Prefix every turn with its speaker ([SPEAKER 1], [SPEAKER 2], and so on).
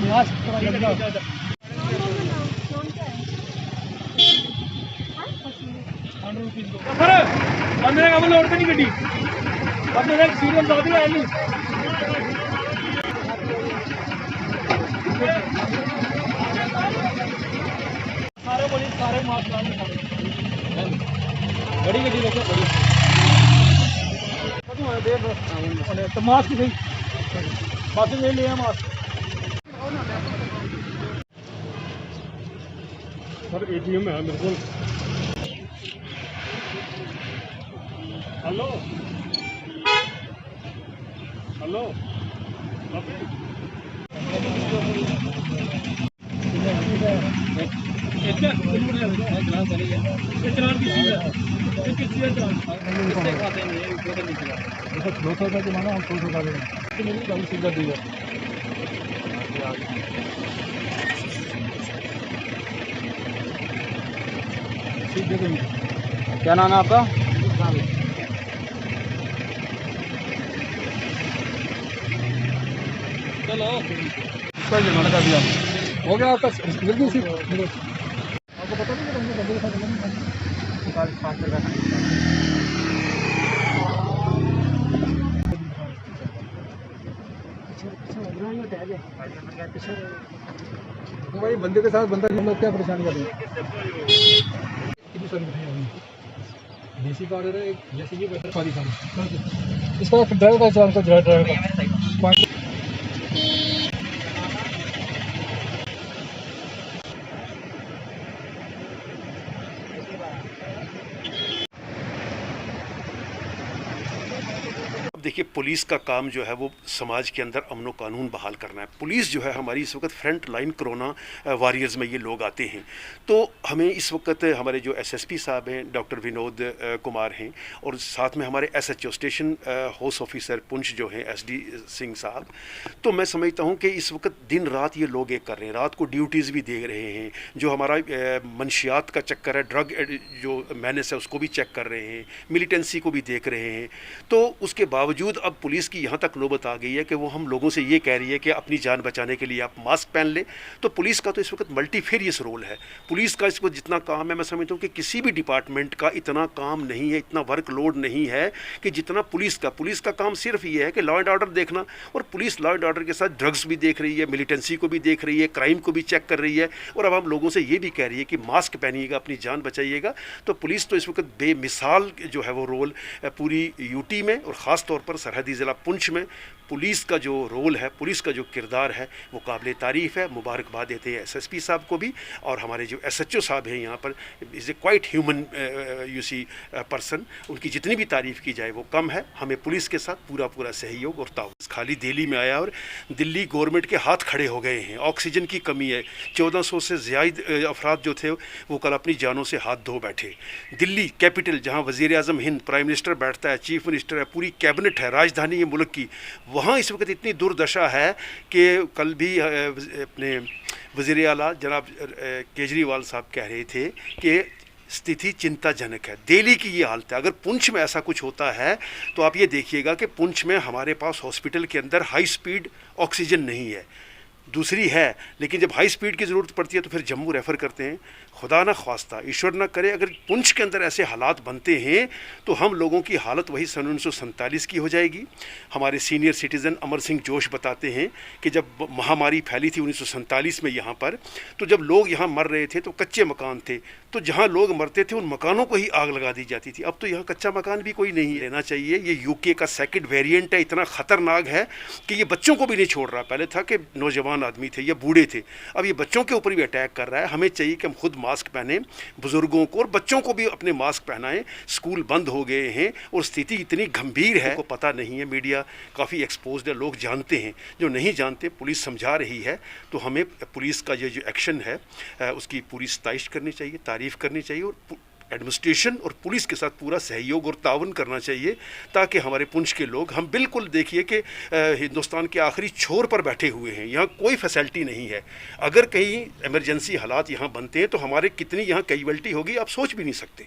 [SPEAKER 1] बंदे का लोड नहीं गड्डी बंदे सीरियस बात है नहीं सारे पुलिस सारे मास्क लाने बड़ी गड्डी लेके बड़ी तो मास्क सही बस ले लिया मास्क सर एटीएम है मेरे को हेलो हेलो ₹200 जमाना हम 200 का सीधा दिया क्या नाम है आपका चलो इसका जुर्माना कर दिया हो गया आपका जल्दी से आपको पता नहीं बंदे के साथ तो भाई बंदे के साथ बंदा हम लोग क्या परेशानी कर रहे हैं डीसी का ऑर्डर है एक जैसे कि सॉरी इसका ड्राइवर का चालान का ड्राइवर का
[SPEAKER 2] देखिए पुलिस का काम जो है वो समाज के अंदर अमन व कानून बहाल करना है। पुलिस जो है हमारी इस वक्त फ्रंट लाइन कोरोना वॉरियर्स में ये लोग आते हैं। तो हमें इस वक्त हमारे जो एसएसपी साहब हैं डॉक्टर विनोद कुमार हैं और साथ में हमारे SHO station house officer Poonch जो हैं एसडी सिंह साहब, तो मैं समझता हूँ कि इस वक्त दिन रात ये लोग एक कर रहे हैं, रात को ड्यूटीज़ भी दे रहे हैं। जो हमारा मंशियात का चक्कर है, ड्रग जो मैनेस है उसको भी चेक कर रहे हैं, मिलिटेंसी को भी देख रहे हैं। तो उसके बावजूद अब पुलिस की यहाँ तक नौबत आ गई है कि वो हम लोगों से ये कह रही है कि अपनी जान बचाने के लिए आप मास्क पहन लें। तो पुलिस का तो इस वक्त मल्टीफेरियस रोल है। पुलिस का इस वक्त जितना काम है, मैं समझता हूँ कि किसी भी डिपार्टमेंट का इतना काम नहीं है, इतना वर्कलोड नहीं है कि जितना पुलिस का। पुलिस का काम सिर्फ ये है कि लॉ एंड ऑर्डर देखना, और पुलिस लॉ एंड ऑर्डर के साथ ड्रग्स भी देख रही है, मिलिटेंसी को भी देख रही है, क्राइम को भी चेक कर रही है, और अब हम लोगों से ये भी कह रही है कि मास्क पहनिएगा, अपनी जान बचाइएगा। तो पुलिस तो इस वक्त बेमिसाल जो है वो रोल पूरी यूटी में और ख़ास तौर पर सरहदी ज़िला पुंछ में पुलिस का जो रोल है, पुलिस का जो किरदार है वो काबिल तारीफ़ है। मुबारकबाद देते हैं एसएसपी साहब को भी, और हमारे जो एसएचओ साहब हैं यहाँ पर is a quite human you see person, उनकी जितनी भी तारीफ़ की जाए वो कम है। हमें पुलिस के साथ पूरा सहयोग और ताउन। खाली दिल्ली में आया और दिल्ली गवर्नमेंट के हाथ खड़े हो गए हैं। ऑक्सीजन की कमी है, 1400 से ज़्यादा अफराद जो थे वो कल अपनी जानों से हाथ धो बैठे। दिल्ली कैपिटल जहाँ वज़ीर आज़म हिंद, प्राइम मिनिस्टर बैठता है, चीफ मिनिस्टर है, पूरी कैबिनेट है, राजधानी ये मुल्क की, वहाँ इस वक्त इतनी दुर्दशा है कि कल भी अपने वज़ीर आला जनाब केजरीवाल साहब कह रहे थे कि स्थिति चिंताजनक है। दिल्ली की ये हालत है। अगर पुंछ में ऐसा कुछ होता है तो आप ये देखिएगा कि पुंछ में हमारे पास हॉस्पिटल के अंदर हाई स्पीड ऑक्सीजन नहीं है, दूसरी है, लेकिन जब हाई स्पीड की ज़रूरत पड़ती है तो फिर जम्मू रेफ़र करते हैं। खुदा ना ख्वास्ता, ईश्वर ना करे, अगर पुंछ के अंदर ऐसे हालात बनते हैं तो हम लोगों की हालत वही सन 1947 की हो जाएगी। हमारे सीनियर सिटीज़न अमर सिंह जोश बताते हैं कि जब महामारी फैली थी 1947 में यहाँ पर, तो जब लोग यहाँ मर रहे थे तो कच्चे मकान थे, तो जहाँ लोग मरते थे उन मकानों को ही आग लगा दी जाती थी। अब तो यहाँ कच्चा मकान भी कोई नहीं रहना चाहिए। ये यूके का सेकंड वेरिएंट है, इतना ख़तरनाक है कि ये बच्चों को भी नहीं छोड़ रहा। पहले था कि नौजवान आदमी थे या बूढ़े थे, अब ये बच्चों के ऊपर भी अटैक कर रहा है। हमें चाहिए कि हम खुद मास्क पहने, बुज़ुर्गों को और बच्चों को भी अपने मास्क पहनाएं। स्कूल बंद हो गए हैं और स्थिति इतनी गंभीर है, को पता नहीं है। मीडिया काफ़ी एक्सपोज्ड है, लोग जानते हैं, जो नहीं जानते पुलिस समझा रही है। तो हमें पुलिस का ये जो एक्शन है उसकी पूरी सताइश करनी चाहिए, तारीफ़ करनी चाहिए, और एडमिनिस्ट्रेशन और पुलिस के साथ पूरा सहयोग और ताउन करना चाहिए, ताकि हमारे पुंछ के लोग, हम बिल्कुल देखिए कि हिंदुस्तान के आखिरी छोर पर बैठे हुए हैं, यहाँ कोई फैसिलिटी नहीं है। अगर कहीं इमरजेंसी हालात यहाँ बनते हैं तो हमारे कितनी यहाँ कैजुअल्टी होगी आप सोच भी नहीं सकते।